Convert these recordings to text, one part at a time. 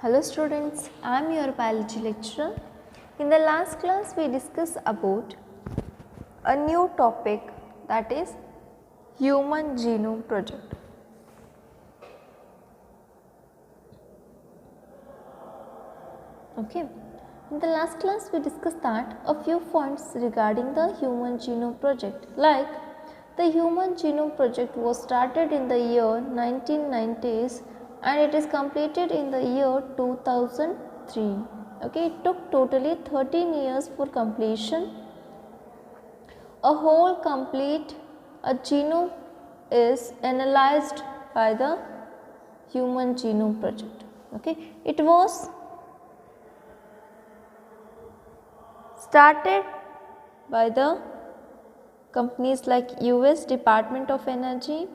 Hello students, I am your biology lecturer. In the last class we discussed about a new topic, that is Human Genome Project. Okay. In the last class we discussed that a few points regarding the Human Genome Project, like the Human Genome Project was started in the year 1990s and it is completed in the year 2003. Okay, it took totally 13 years for completion. A whole complete a genome is analyzed by the Human Genome Project. Okay, it was started by the companies like US Department of Energy,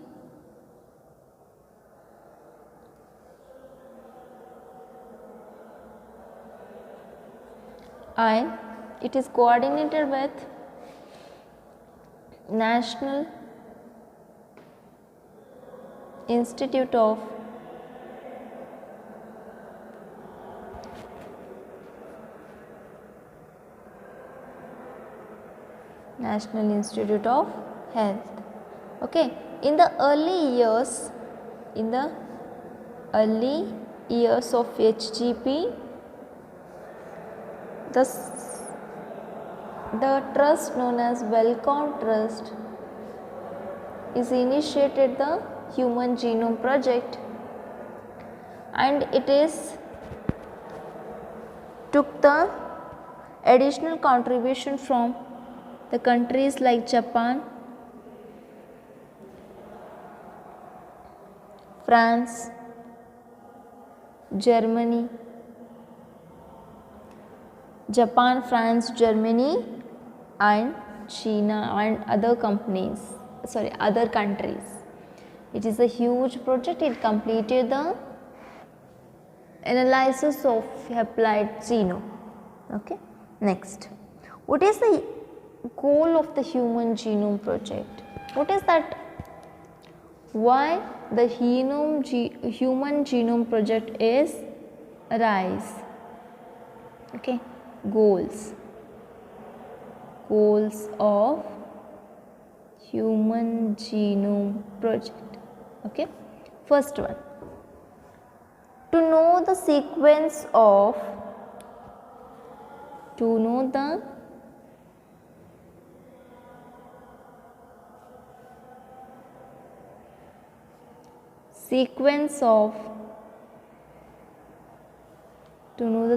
and it is coordinated with National Institute of Health. Okay, in the early years of HGP, the trust known as Wellcome Trust is initiated the Human Genome Project, and it is took the additional contribution from the countries like Japan, France, Germany, and China and other countries. It is a huge project. It completed the analysis of haploid genome. Okay. Next, what is the goal of the Human Genome Project? What is that? Why the Human Genome Project is arise? Okay. Goals of Human Genome Project. Okay. First one, to know the sequence of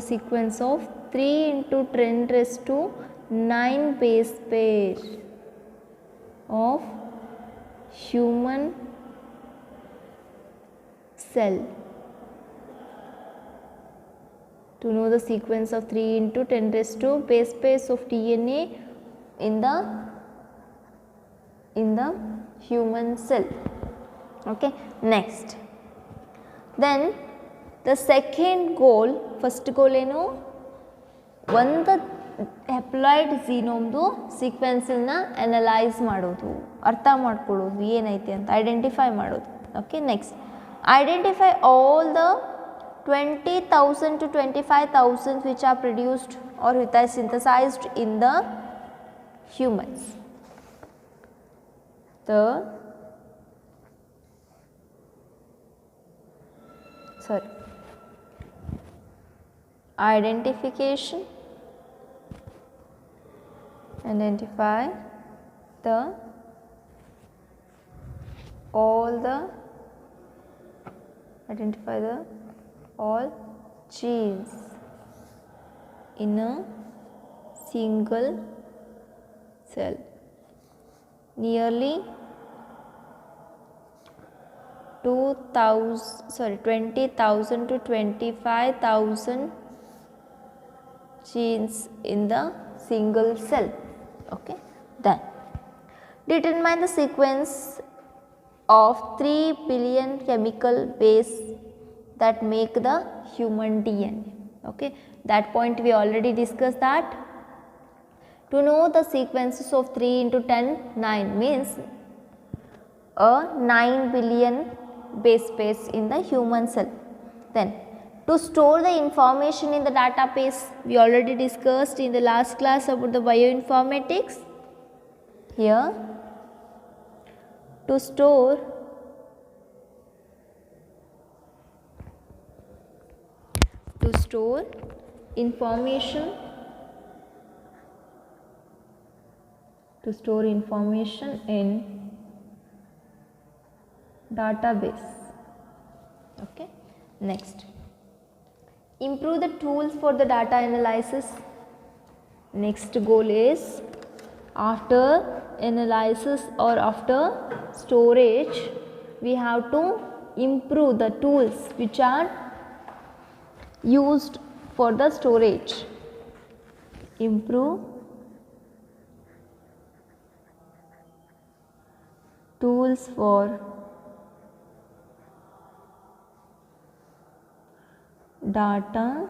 sequence of 3 into 10 raised to 9 base pair of human cell. To know the sequence of 3 into 10 raised to base pairs of DNA in the human cell. Okay. Next, then the second goal, first goal ಏನು ಒಂದು haploid ಜಿನೋಮ್ದು ಸೀಕ್ವೆನ್ಸನ್ನು analyse ಮಾಡೋದು, ಅರ್ಥ ಮಾಡ್ಕೊಳ್ಳೋದು ಏನೈತೆ ಅಂತ identify ಮಾಡೋದು. Okay. Next, identify all the 20,000 to 25,000 which are produced or which are synthesized in the humans. Identify all genes in a single cell. Nearly 20,000 to 25,000 genes in the single cell. Okay. Then determine the sequence of 3 billion chemical base that make the human DNA. Okay. That point we already discussed that. To know the sequences of 3 into 10, 9 means a 9 billion base pairs in the human cell. Then To store the information in the database. We already discussed in the last class about the bioinformatics. Here, to store information, in database. Okay. Next, improve the tools for the data analysis. Next goal is, after analysis or after storage, we have to improve the tools which are used for the storage. Improve tools for data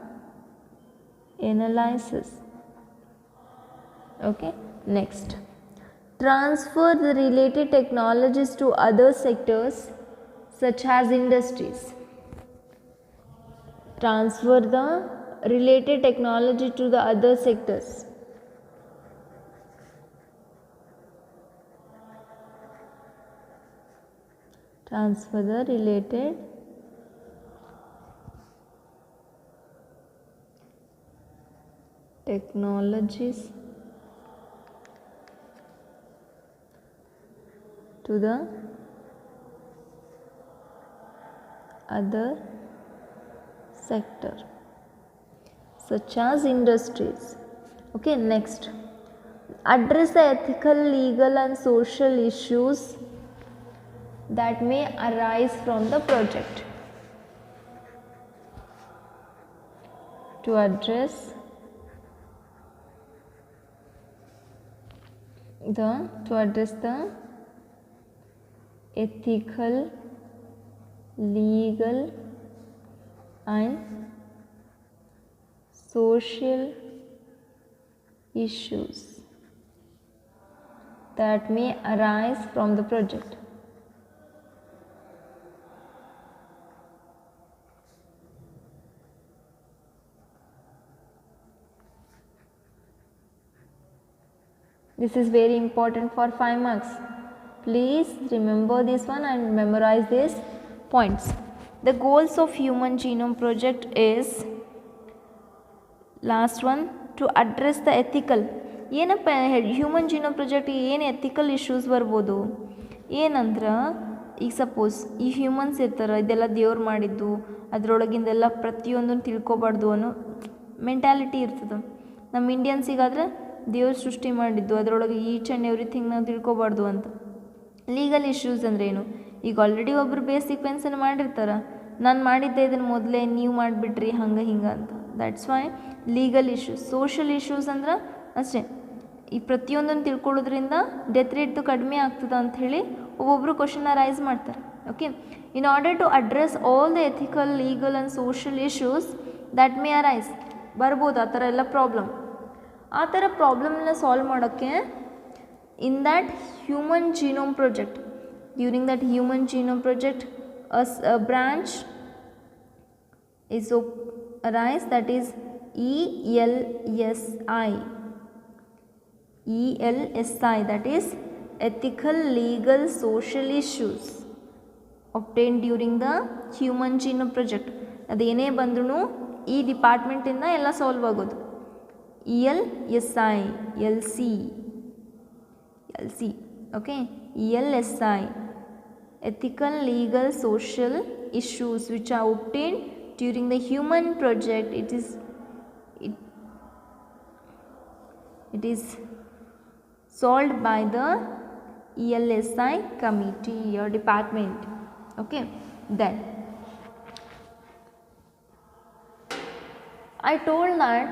analysis. Okay. Next, transfer the related technologies to other sectors such as industries. Transfer the related technology to the other sectors. Transfer the related technologies to the other sector such as industries. Okay. Next, address the ethical, legal and social issues that may arise from the project. To address the ethical, legal and social issues that may arise from the project. This is very important for 5 marks. Please remember this one and memorize these points. The goals of Human Genome Project is, last one, to address the ethical. ಏನಪ್ಪ human genome project ಏನು ethical issues ಬರ್ಬೋದು ಏನಂದ್ರೆ, ಈಗ suppose ಈ humans ಇರ್ತಾರೆ, ಇದೆಲ್ಲ ದೇವ್ರು ಮಾಡಿದ್ದು, ಅದರೊಳಗಿಂದೆಲ್ಲ ಪ್ರತಿಯೊಂದನ್ನು ತಿಳ್ಕೊಬಾರ್ದು ಅನ್ನೋ ಮೆಂಟ್ಯಾಲಿಟಿ ಇರ್ತದೆ. ನಮ್ಮ ಇಂಡಿಯನ್ಸಿಗಾದರೆ ದೇವ್ರು ಸೃಷ್ಟಿ ಮಾಡಿದ್ದು, ಅದರೊಳಗೆ ಈಚ್ ಆ್ಯಂಡ್ ಎವ್ರಿಥಿಂಗ್ ನಾವು ತಿಳ್ಕೊಬಾರ್ದು ಅಂತ. ಲೀಗಲ್ ಇಶ್ಯೂಸ್ ಅಂದರೆ ಏನು? ಈಗ ಆಲ್ರೆಡಿ ಒಬ್ಬರು ಬೇಸಿಕ್ ಪೆನ್ಸನ್ನು ಮಾಡಿರ್ತಾರೆ, ನಾನು ಮಾಡಿದ್ದೆ ಇದನ್ನು ಮೊದಲೇ ನೀವು ಮಾಡಿಬಿಟ್ರಿ ಹಂಗೆ ಹಿಂಗೆ ಅಂತ. That's why legal issues. Social issues ಅಂದ್ರೆ ಅಷ್ಟೇ, ಈ ಪ್ರತಿಯೊಂದನ್ನು ತಿಳ್ಕೊಳ್ಳೋದ್ರಿಂದ ಡೆತ್ ರೇಟ್ದು ಕಡಿಮೆ ಆಗ್ತದೆ ಅಂಥೇಳಿ ಒಬ್ಬೊಬ್ಬರು ಕ್ವಶನ್ನ ರೈಸ್ ಮಾಡ್ತಾರೆ. Okay. In order to address all the ethical, legal and social issues that may arise, ಬರ್ಬೋದು ಆ ಥರ ಎಲ್ಲ ಪ್ರಾಬ್ಲಮ್. ಆ ಥರ ಪ್ರಾಬ್ಲಮ್ನ ಸಾಲ್ವ್ ಮಾಡೋಕ್ಕೆ in that human genome project, during that human genome project, a branch is arise, that is ELSI, that is ethical, legal, social issues obtained during the human genome project. ಅದೇನೇ ಬಂದ್ರೂ ಈ ಡಿಪಾರ್ಟ್ಮೆಂಟಿಂದ ಎಲ್ಲ solve ಆಗೋದು. ELSI, LC, okay, ELSI, ethical, legal, social issues which are obtained during the human project. It is solved by the ELSI committee or department. Okay. Then I told that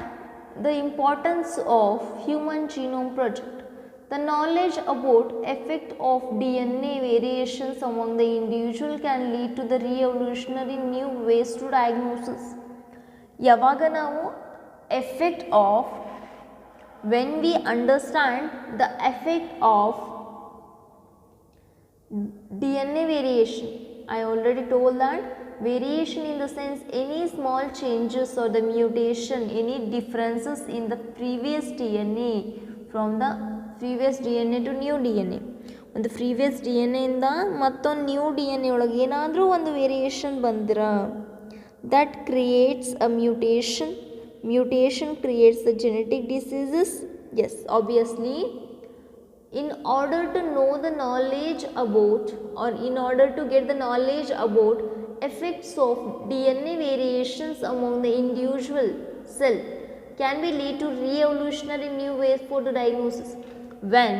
the importance of human genome project. The knowledge about effect of DNA variations among the individual can lead to the revolutionary new ways to diagnosis. ಯಾವಾಗ ನಾವು effect of, when we understand the effect of DNA variation, I already told that variation in the sense any small changes or the mutation, any differences in the previous DNA from the previous DNA to new DNA. ಒಂದು previous D N ಎಯಿಂದ ಮತ್ತೊಂದು new D N A ಒಳಗೆ ಏನಾದರೂ ಒಂದು variation ಬಂದ್ರೆ that creates a mutation creates the genetic diseases. Yes, obviously, in order to know the knowledge about, or in order to get the knowledge about effects of DNA variations among the individual cell can be lead to re-evolutionary new ways for the diagnosis. When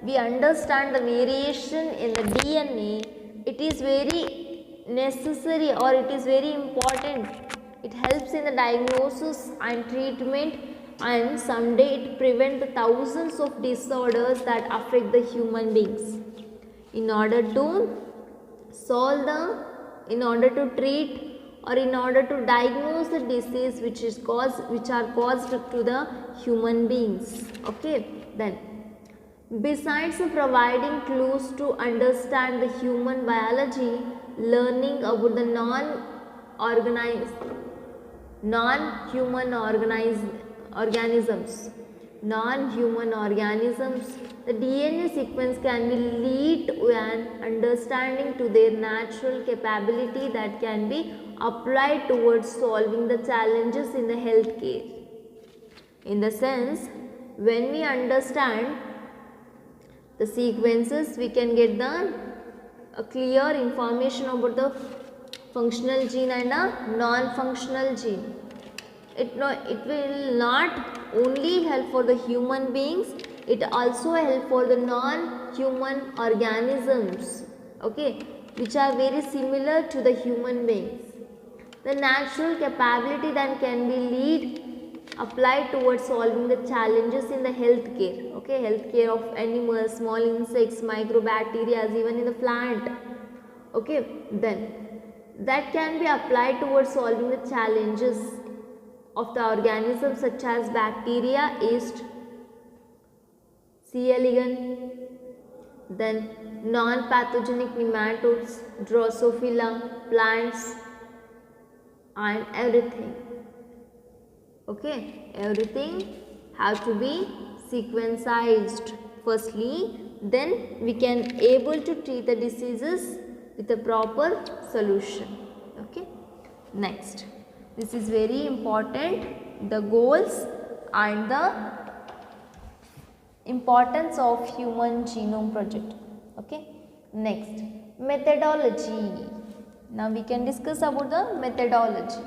we understand the variation in the DNA, it is very necessary, or it is very important. It helps in the diagnosis and treatment, and someday it prevents the thousands of disorders that affect the human beings. In order to solve the, in order to treat, or in order to diagnose the disease which are caused to the human beings. Okay, then besides providing clues to understand the human biology, learning about the non-human organisms, the DNA sequence can be lead to an understanding to their natural capability that can be applied towards solving the challenges in the healthcare. In the sense, when we understand the sequences, we can get the a clear information about the functional gene and a non-functional gene. It will not only help for the human beings, it also help for the non-human organisms, okay, which are very similar to the human beings. The natural capability that can be applied towards solving the challenges in the healthcare, okay, healthcare of animals, small insects, microbacteria, even in the plant, okay, then that can be applied towards solving the challenges of the organisms such as bacteria, yeast, C. elegans, then non-pathogenic nematodes, Drosophila, plants, and everything. Okay, everything have to be sequenced firstly, then we can able to treat the diseases with a proper solution. Okay, next, this is very important, the goals and the importance of Human Genome Project. Okay, next, methodology. Now we can discuss about the methodology.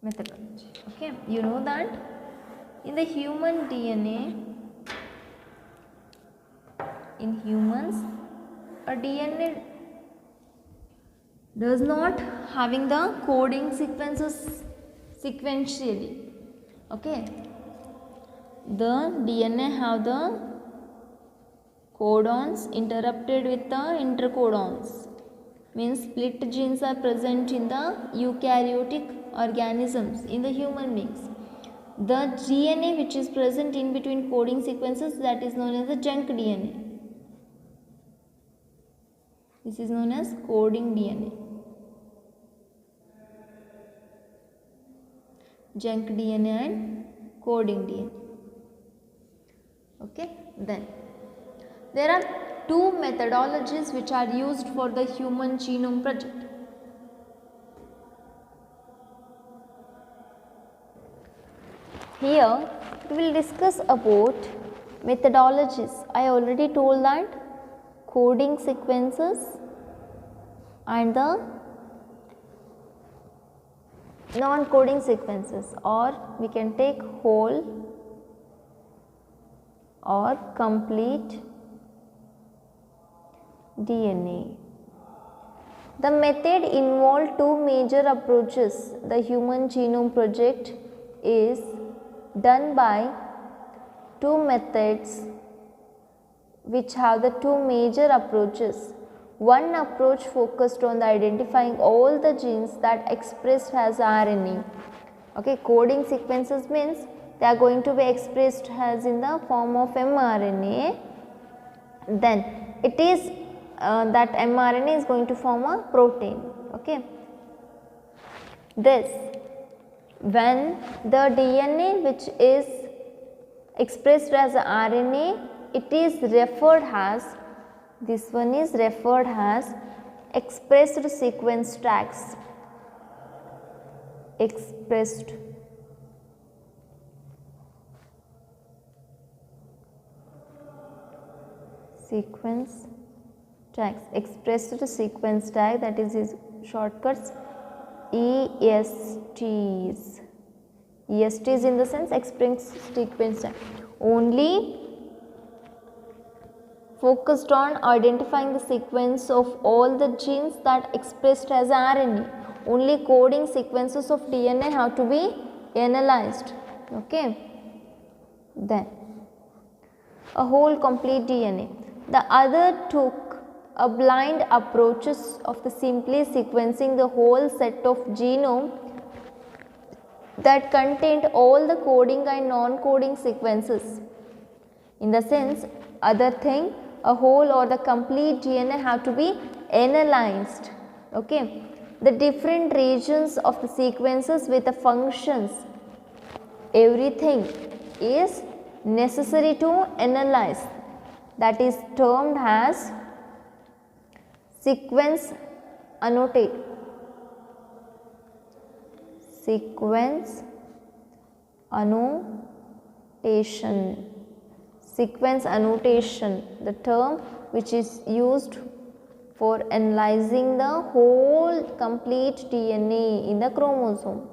Methodology. Okay, you know that in the human DNA, in humans, a DNA does not having the coding sequences sequentially. Okay, the DNA have the codons interrupted with the intercodons, means split genes are present in the eukaryotic organisms in the human beings. The DNA which is present in between coding sequences, that is known as the junk DNA. This is known as coding DNA. Junk DNA and coding DNA. Okay, then there are two methodologies which are used for the Human Genome Project. Here we will discuss about methodologies. I already told that coding sequences and the non-coding sequences, or we can take whole or complete DNA. The method involved two major approaches. The Human Genome Project is done by two methods which have the two major approaches. One approach focused on the identifying all the genes that expressed as RNA. Okay, coding sequences means they are going to be expressed as in the form of mRNA. Then it is that mRNA is going to form a protein. Okay, this when the DNA which is expressed as RNA, it is referred as, this one is referred as expressed sequence tags. Expressed sequence tags, expressed sequence tag, that is his shortcuts ESTs. ESTs in the sense expressed sequence tag, only focused on identifying the sequence of all the genes that expressed as RNA. Only coding sequences of DNA have to be analyzed. Okay. Then a whole complete DNA. The other took a blind approaches of the simply sequencing the whole set of genome that contained all the coding and non-coding sequences. In the sense, other thing, a whole or the complete DNA have to be analyzed. Okay. The different regions of the sequences with the functions, everything is necessary to analyze, that is termed as sequence annotate. Sequence annotation. Sequence annotation, the term which is used for analyzing the whole complete DNA in the chromosome.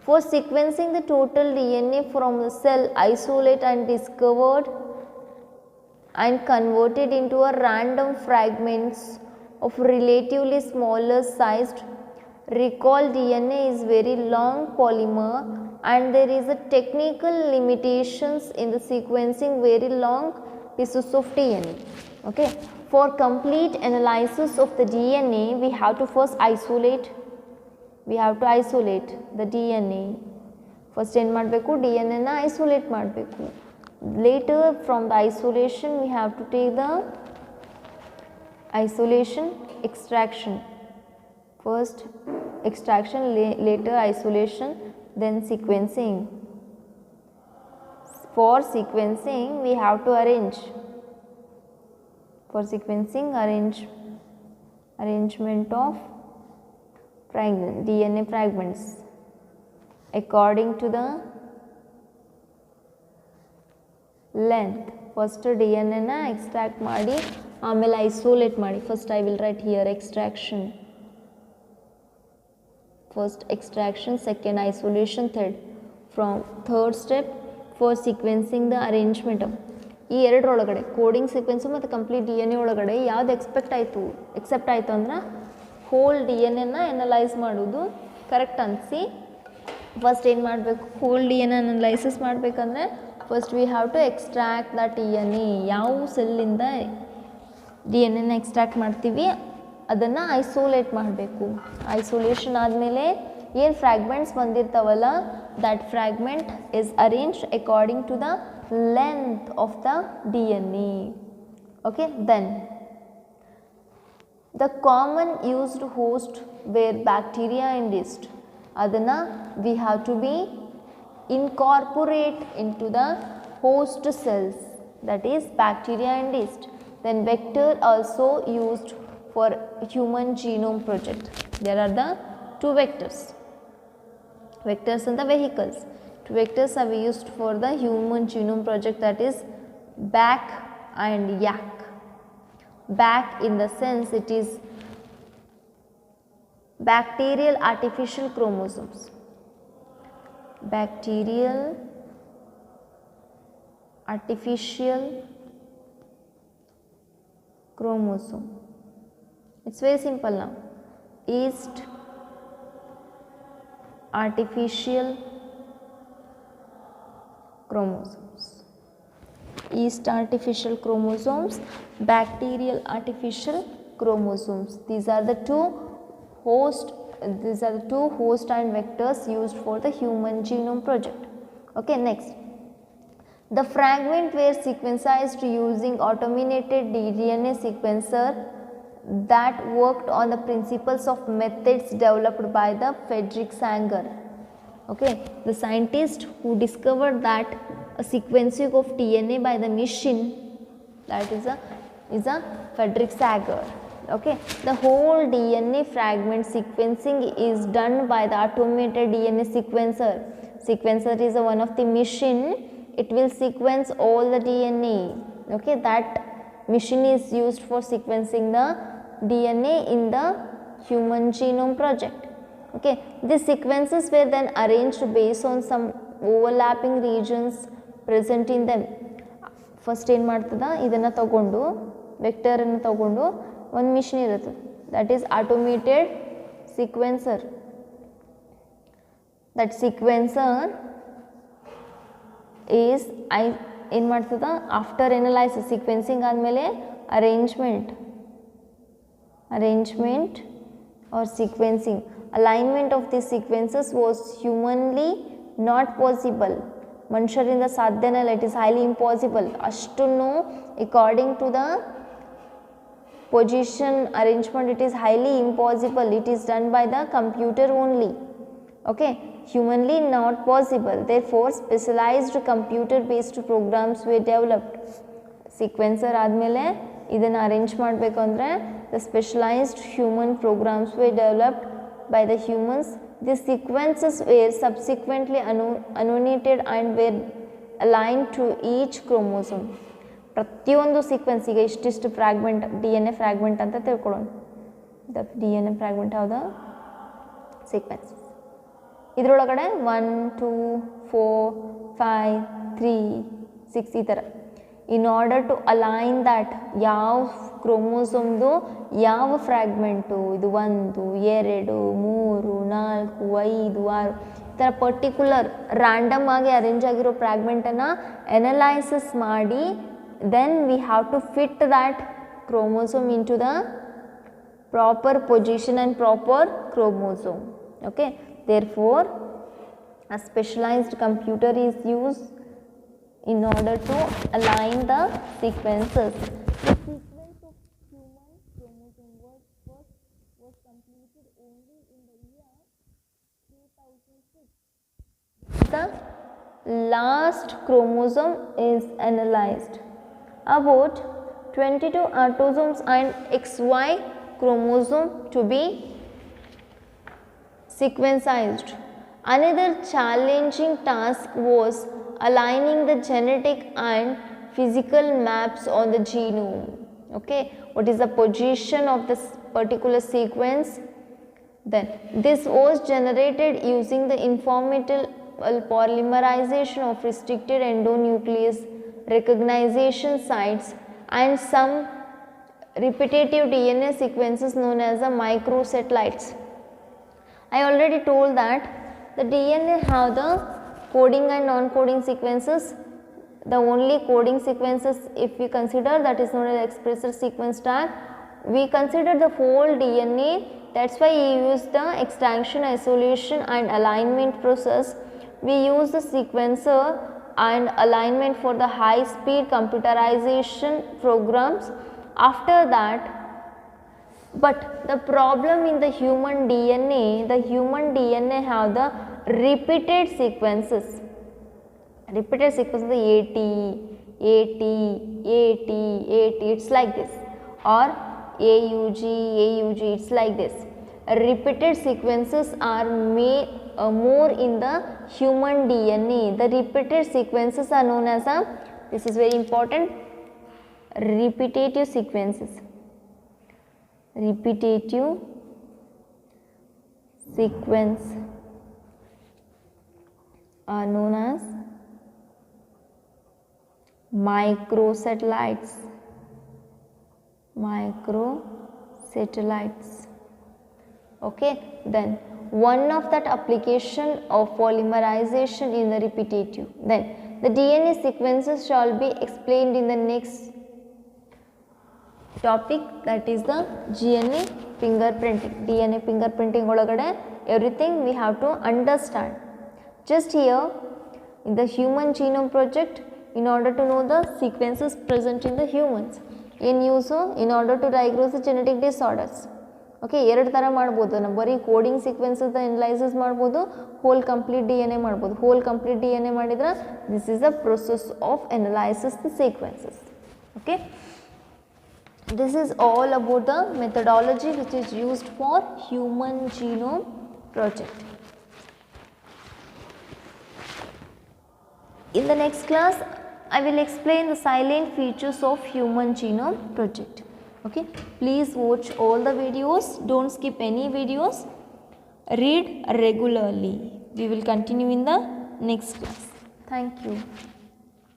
For sequencing the total DNA from the cell, isolate and discovered and converted into a random fragments of relatively smaller sized. Recall, DNA is very long polymer and there is a technical limitations in the sequencing very long pieces of DNA. Okay. For complete analysis of the DNA, we have to first isolate. We have to isolate the DNA. First ಏನು ಮಾಡಬೇಕು, DNA na isolate ಮಾಡಬೇಕು. Later from the isolation we have to take the isolation extraction. First extraction, later isolation, then sequencing. For sequencing we have to arrange. For sequencing, arrangement of DNA fragments according to the length. First DNA na extract ಮಾಡಿ ಆಮೇಲೆ isolate ಮಾಡಿ. First I will write here extraction. First extraction, second isolation, third. From third step for sequencing the arrangement of ಈ ಎರಡರೊಳಗಡೆ coding sequence ಮತ್ತು complete DNA ಒಳಗಡೆ ಯಾವ್ದು accept ಆಯಿತು ಅಂದ್ರೆ hole DNA ಎನಲೈಸ್ ಮಾಡೋದು ಕರೆಕ್ಟ್ ಅನಿಸಿ ಫಸ್ಟ್ ಏನು ಮಾಡಬೇಕು, ಹೋಲ್ DNA ಅನಲೈಸಿಸ್ ಮಾಡಬೇಕಂದ್ರೆ first we have to extract the DNA. ಯಾವ ಸೆಲ್ಲಿಂದ DNA ಎಕ್ಸ್ಟ್ರಾಕ್ಟ್ ಮಾಡ್ತೀವಿ ಅದನ್ನು ಐಸೋಲೇಟ್ ಮಾಡಬೇಕು. ಐಸೋಲೇಷನ್ ಆದಮೇಲೆ ಏನು fragments ಬಂದಿರ್ತಾವಲ್ಲ, that fragment is arranged according to the length of the DNA. Okay, then the common used host where bacteria and yeast, adana we have to be incorporate into the host cells, that is bacteria and yeast. Then vector also used for human genome project. There are the two vectors and the vehicles. Two vectors are used for the human genome project, that is BAC and YAC. BAC in the sense it is bacterial artificial chromosomes. Bacterial artificial chromosome. It's very simple now. Yeast artificial chromosomes. Yeast artificial chromosomes, bacterial artificial chromosomes. These are the two host and vectors used for the Human Genome Project. Okay, next. The fragment were sequenced using automated DNA sequencer that worked on the principles of methods developed by the Frederick Sanger. Okay, the scientist who discovered that a sequencing of DNA by the machine, that is a Frederick Sanger. Okay, the whole DNA fragment sequencing is done by the automated DNA sequencer. Sequencer is one of the machine. It will sequence all the DNA. Okay, that machine is used for sequencing the DNA in the Human Genome Project. Okay, these sequences were then arranged based on some overlapping regions present in them. First ಏನು ಮಾಡ್ತದ ಇದನ್ನು ತಗೊಂಡು ವೆಕ್ಟರನ್ನು ತಗೊಂಡು ಒಂದು machine ಇರುತ್ತೆ, that is automated sequencer. That sequencer is ಏನು ಮಾಡ್ತದ after analysis sequencing ಆದಮೇಲೆ arrangement or sequencing. Alignment of these sequences was humanly not possible. ಮನುಷ್ಯರಿಂದ ಸಾಧ್ಯನೇ ಇಲ್ಲ, it is highly impossible. ಅಷ್ಟನ್ನು according to the position arrangement, it is highly impossible. It is done by the computer only. Okay, humanly not possible. Therefore, specialized computer based programs were developed. Sequencer ಆದಮೇಲೆ ಇದನ್ನು arrange ಮಾಡಬೇಕು ಅಂದರೆ the specialized human programs were developed by the humans. These sequences were subsequently annotated and were aligned to each chromosome. ಪ್ರತಿಯೊಂದು sequence ಈಗ ಇಷ್ಟಿಷ್ಟು fragment DNA fragment ಅಂತ ತಿಳ್ಕೊಳ್ಳೋಣ. The DNA fragment ಯಾವುದು ಸೀಕ್ವೆನ್ಸ್. ಇದರೊಳಗಡೆ 1 2 4 5 3 6 ಈ ಥರ. In order to align that ಯಾವ ಕ್ರೋಮೋಸೋಮ್ದು ಯಾವ ಫ್ರಾಗ್ಮೆಂಟು ಇದು 1 2 3 4 5 6 ಈ ಥರ ಪರ್ಟಿಕ್ಯುಲರ್ ರ್ಯಾಂಡಮ್ ಆಗಿ ಅರೇಂಜ್ ಆಗಿರೋ ಫ್ರಾಗ್ಮೆಂಟನ್ನು ಎನಲೈಸಿಸ್ ಮಾಡಿ then we have to fit that chromosome into the proper position and proper chromosome. Okay, therefore a specialized computer is used in order to align the sequences. The sequence of human chromosome was completed only in the year 2006. The last chromosome is analyzed. About 22 autosomes and XY chromosome to be sequenced. Another challenging task was aligning the genetic and physical maps on the genome. Okay, what is the position of this particular sequence? Then this was generated using the informational polymerization of restricted endonuclease recognition sites and some repetitive DNA sequences known as the microsatellites. I already told that the DNA have the coding and non-coding sequences. The only coding sequences, if we consider, that is known as expressor sequence tag. We consider the whole DNA, that's why we use the extraction, isolation and alignment process. We use the sequencer and alignment for the high speed computerization programs. After that, but the problem in the human DNA have the repeated sequences. Repeated sequences, the 80, it's like this, or AUG, it's like this. Repeated sequences are more in the human DNA. The repeated sequences are known as this is very important, repetitive sequences. Repetitive sequence are known as microsatellites. Okay, then one of that application of polymerization in the repetitive. Then the DNA sequences shall be explained in the next topic, that is the GNA fingerprinting. DNA fingerprinting ಒಳಗಡೆ everything we have to understand. Just here in the Human Genome Project, in order to know the sequences present in the humans, in use in order to diagnose the genetic disorders. Okay, ಎರಡು ಥರ ಮಾಡ್ಬೋದು. ನಾವು ಬರೀ coding sequences analysis ಮಾಡ್ಬೋದು, hole complete DNA ಮಾಡ್ಬೋದು. Hole complete DNA ಮಾಡಿದ್ರೆ this is the process of analysis the sequences. Okay, this is all about the methodology which is used for Human Genome Project. In the next class I will explain the silent features of Human Genome Project. Okay, please watch all the videos, don't skip any videos, read regularly. We will continue in the next class. Thank you.